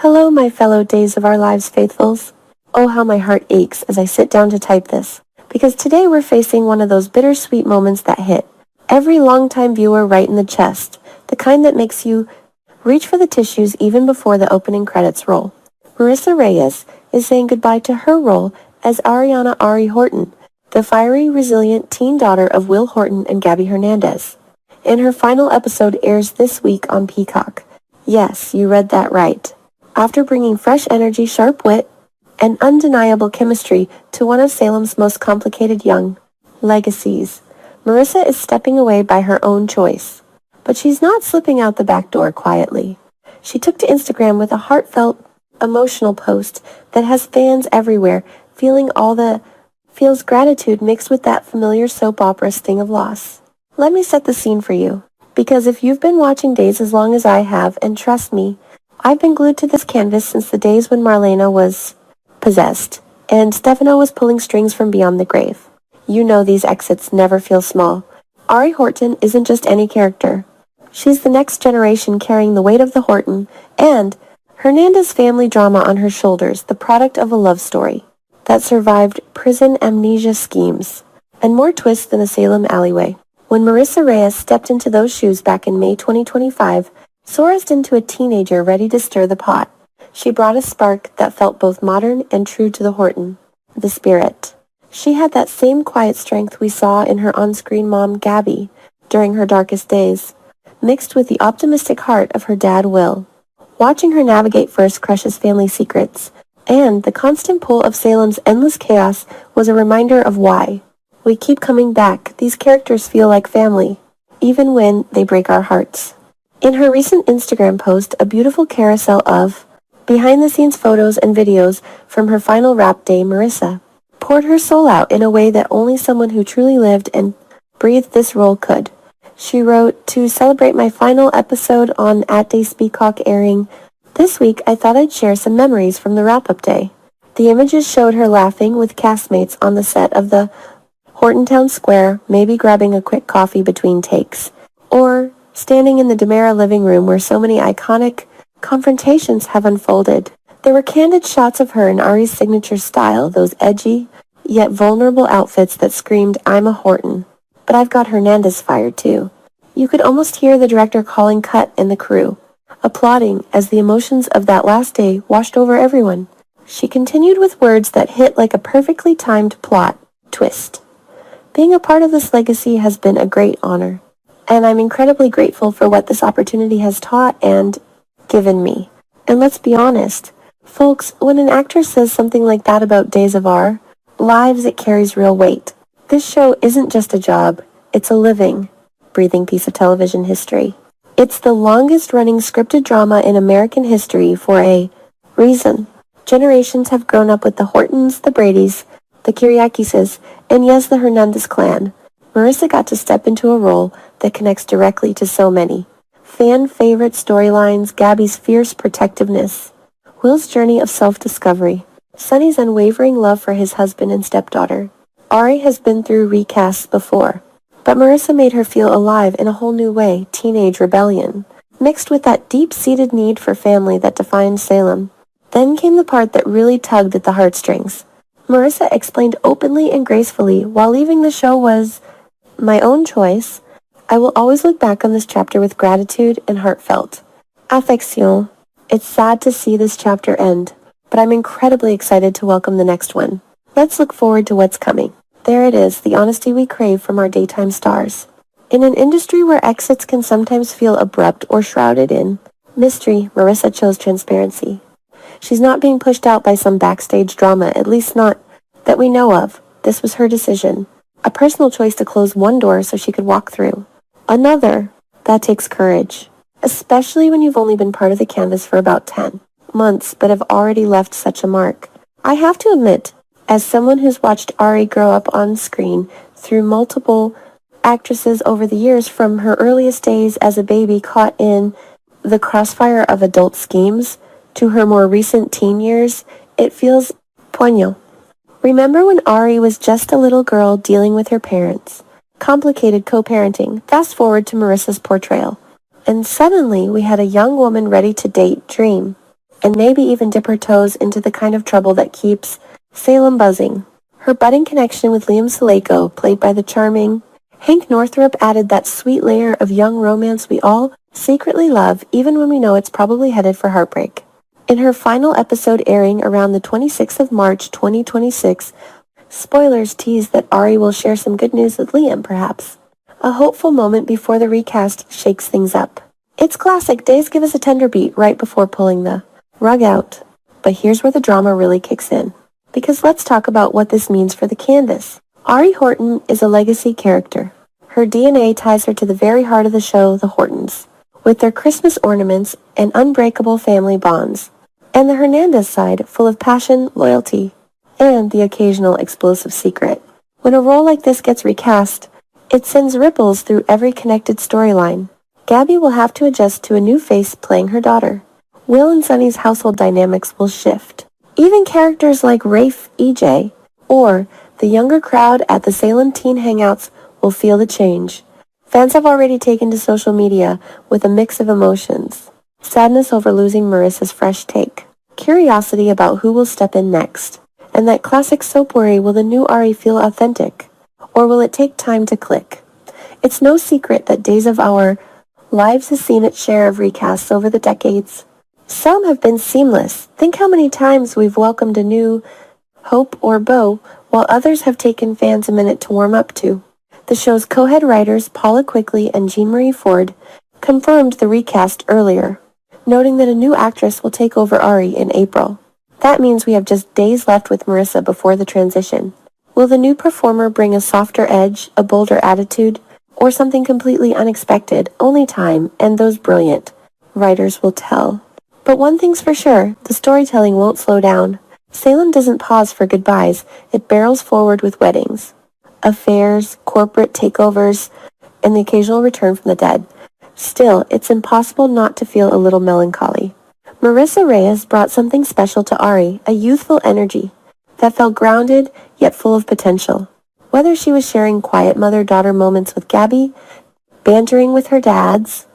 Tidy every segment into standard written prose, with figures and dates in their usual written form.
Hello, my fellow Days of Our Lives faithfuls. Oh, how my heart aches as I sit down to type this, because today we're facing one of those bittersweet moments that hit every longtime viewer right in the chest, the kind that makes you reach for the tissues even before the opening credits roll. Marissa Reyes is saying goodbye to her role as Ariana Ari Horton, the fiery, resilient teen daughter of Will Horton and Gabby Hernandez. And her final episode airs this week on Peacock. Yes, you read that right. After bringing fresh energy, sharp wit, and undeniable chemistry to one of Salem's most complicated young legacies, Marissa is stepping away by her own choice. But she's not slipping out the back door quietly. She took to Instagram with a heartfelt, emotional post that has fans everywhere feels gratitude mixed with that familiar soap opera sting of loss. Let me set the scene for you, because if you've been watching Days as long as I have, and trust me, I've been glued to this canvas since the days when Marlena was possessed, and Stefano was pulling strings from beyond the grave. You know these exits never feel small. Ari Horton isn't just any character. She's the next generation carrying the weight of the Horton and Hernandez family drama on her shoulders, the product of a love story that survived prison amnesia schemes and more twists than a Salem alleyway. When Marissa Reyes stepped into those shoes back in May 2025, soared into a teenager ready to stir the pot. She brought a spark that felt both modern and true to the Horton, the spirit. She had that same quiet strength we saw in her on-screen mom, Gabby, during her darkest days, mixed with the optimistic heart of her dad, Will. Watching her navigate First Crush's family secrets and the constant pull of Salem's endless chaos was a reminder of why we keep coming back. These characters feel like family, even when they break our hearts. In her recent Instagram post, a beautiful carousel of behind-the-scenes photos and videos from her final wrap day, Marissa poured her soul out in a way that only someone who truly lived and breathed this role could. She wrote, "To celebrate my final episode on At Day Speacock airing this week, I thought I'd share some memories from the wrap-up day." The images showed her laughing with castmates on the set of the Horton Town Square, maybe grabbing a quick coffee between takes, or standing in the DiMera living room where so many iconic confrontations have unfolded. There were candid shots of her in Ari's signature style, those edgy, yet vulnerable outfits that screamed, "I'm a Horton, but I've got Hernandez fired too." You could almost hear the director calling cut and the crew applauding as the emotions of that last day washed over everyone. She continued with words that hit like a perfectly timed plot twist. "Being a part of this legacy has been a great honor, and I'm incredibly grateful for what this opportunity has taught and given me." And let's be honest, folks, when an actor says something like that about Days of Our Lives, it carries real weight. This show isn't just a job, it's a living, breathing piece of television history. It's the longest-running scripted drama in American history for a reason. Generations have grown up with the Hortons, the Bradys, the Kiriakises, and yes, the Hernandez clan. Marissa got to step into a role that connects directly to so many. Fan-favorite storylines, Gabby's fierce protectiveness, Will's journey of self-discovery, Sonny's unwavering love for his husband and stepdaughter. Ari has been through recasts before, but Marissa made her feel alive in a whole new way, teenage rebellion, mixed with that deep-seated need for family that defined Salem. Then came the part that really tugged at the heartstrings. Marissa explained openly and gracefully while leaving the show was my own choice. "I will always look back on this chapter with gratitude and heartfelt affection. It's sad to see this chapter end, but I'm incredibly excited to welcome the next one. Let's look forward to what's coming." There it is, the honesty we crave from our daytime stars. In an industry where exits can sometimes feel abrupt or shrouded in mystery, Marissa chose transparency. She's not being pushed out by some backstage drama, at least not that we know of. This was her decision. A personal choice to close one door so she could walk through another. That takes courage, especially when you've only been part of the canvas for about 10 months, but have already left such a mark. I have to admit, as someone who's watched Ari grow up on screen through multiple actresses over the years, from her earliest days as a baby caught in the crossfire of adult schemes to her more recent teen years, it feels poignant. Remember when Ari was just a little girl dealing with her parents? Complicated co-parenting. Fast forward to Marissa's portrayal. And suddenly we had a young woman ready to date, dream, and maybe even dip her toes into the kind of trouble that keeps Salem buzzing. Her budding connection with Liam Saleko, played by the charming Hank Northrup, added that sweet layer of young romance we all secretly love, even when we know it's probably headed for heartbreak. In her final episode airing around the 26th of March 2026, spoilers tease that Ari will share some good news with Liam, perhaps. A hopeful moment before the recast shakes things up. It's classic. Days give us a tender beat right before pulling the rug out. But here's where the drama really kicks in. Because let's talk about what this means for the canvas. Ari Horton is a legacy character. Her DNA ties her to the very heart of the show, the Hortons, with their Christmas ornaments and unbreakable family bonds. And the Hernandez side, full of passion, loyalty, and the occasional explosive secret. When a role like this gets recast, it sends ripples through every connected storyline. Gabby will have to adjust to a new face playing her daughter. Will and Sunny's household dynamics will shift. Even characters like Rafe EJ or the younger crowd at the Salem teen hangouts will feel the change. Fans have already taken to social media with a mix of emotions. Sadness over losing Marissa's fresh take. Curiosity about who will step in next. And that classic soap worry, will the new Ari feel authentic? Or will it take time to click? It's no secret that Days of Our Lives has seen its share of recasts over the decades. Some have been seamless. Think how many times we've welcomed a new Hope or Beau, while others have taken fans a minute to warm up to. The show's co-head writers, Paula Quigley and Jean Marie Ford, confirmed the recast earlier, noting that a new actress will take over Ari in April. That means we have just days left with Marissa before the transition. Will the new performer bring a softer edge, a bolder attitude, or something completely unexpected? Only time and those brilliant writers will tell. But one thing's for sure, the storytelling won't slow down. Salem doesn't pause for goodbyes, it barrels forward with weddings, affairs, corporate takeovers, and the occasional return from the dead. Still, it's impossible not to feel a little melancholy. Marissa Reyes brought something special to Ari, a youthful energy that felt grounded yet full of potential. Whether she was sharing quiet mother-daughter moments with Gabby, bantering with her dads,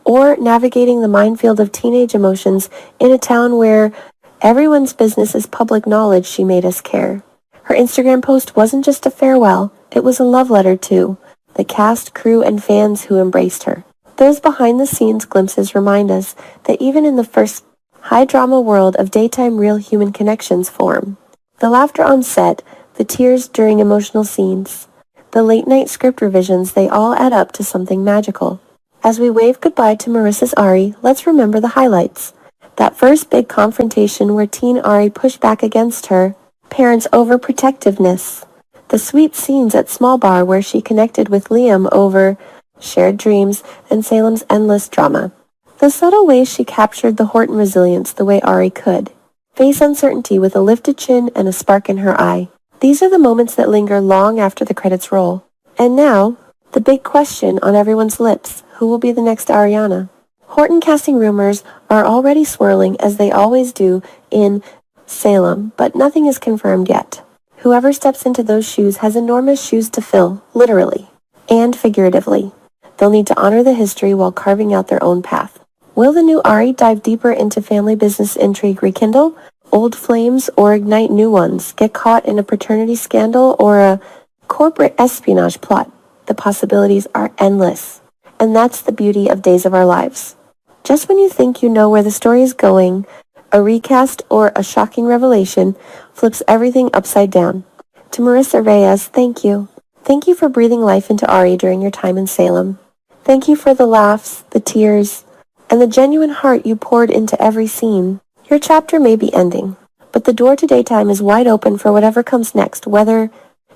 or navigating the minefield of teenage emotions in a town where everyone's business is public knowledge, she made us care. Her Instagram post wasn't just a farewell, it was a love letter to the cast, crew, and fans who embraced her. Those behind-the-scenes glimpses remind us that even in the first high-drama world of daytime, real human connections form. The laughter on set, the tears during emotional scenes, the late-night script revisions, they all add up to something magical. As we wave goodbye to Marissa's Ari, let's remember the highlights. That first big confrontation where teen Ari pushed back against her parents' overprotectiveness. The sweet scenes at Small Bar where she connected with Liam over shared dreams and Salem's endless drama. The subtle ways she captured the Horton resilience the way Ari could. Face uncertainty with a lifted chin and a spark in her eye. These are the moments that linger long after the credits roll. And now, the big question on everyone's lips. Who will be the next Ariana? Horton casting rumors are already swirling, as they always do in Salem, but nothing is confirmed yet. Whoever steps into those shoes has enormous shoes to fill, literally and figuratively. They'll need to honor the history while carving out their own path. Will the new Ari dive deeper into family business intrigue, rekindle old flames, or ignite new ones? Get caught in a paternity scandal or a corporate espionage plot? The possibilities are endless. And that's the beauty of Days of Our Lives. Just when you think you know where the story is going, a recast or a shocking revelation flips everything upside down. To Marissa Reyes, thank you. Thank you for breathing life into Ari during your time in Salem. Thank you for the laughs, the tears, and the genuine heart you poured into every scene. Your chapter may be ending, but the door to daytime is wide open for whatever comes next, whether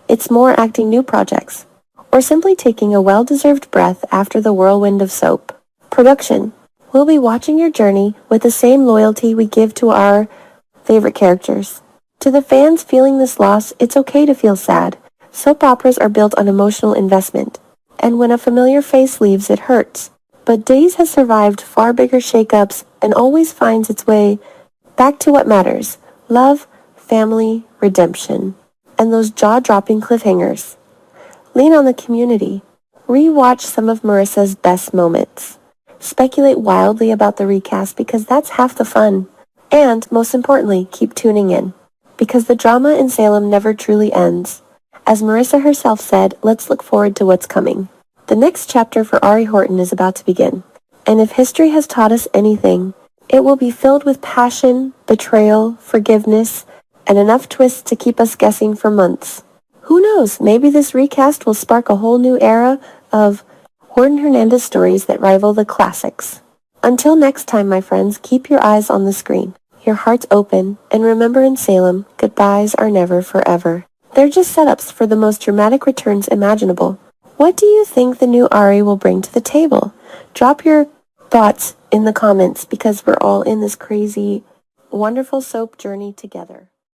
it's more acting new projects, or simply taking a well-deserved breath after the whirlwind of soap. Production. We'll be watching your journey with the same loyalty we give to our favorite characters. To the fans feeling this loss, it's okay to feel sad. Soap operas are built on emotional investment, and when a familiar face leaves, it hurts. But Days has survived far bigger shakeups and always finds its way back to what matters: love, family, redemption, and those jaw-dropping cliffhangers. Lean on the community. Re-watch some of Marissa's best moments. Speculate wildly about the recast because that's half the fun. And, most importantly, keep tuning in. Because the drama in Salem never truly ends. As Marissa herself said, let's look forward to what's coming. The next chapter for Ari Horton is about to begin. And if history has taught us anything, it will be filled with passion, betrayal, forgiveness, and enough twists to keep us guessing for months. Who knows, maybe this recast will spark a whole new era of Horton Hernandez stories that rival the classics. Until next time, my friends, keep your eyes on the screen, your hearts open, and remember in Salem, goodbyes are never forever. They're just setups for the most dramatic returns imaginable. What do you think the new Ari will bring to the table? Drop your thoughts in the comments because we're all in this crazy, wonderful soap journey together.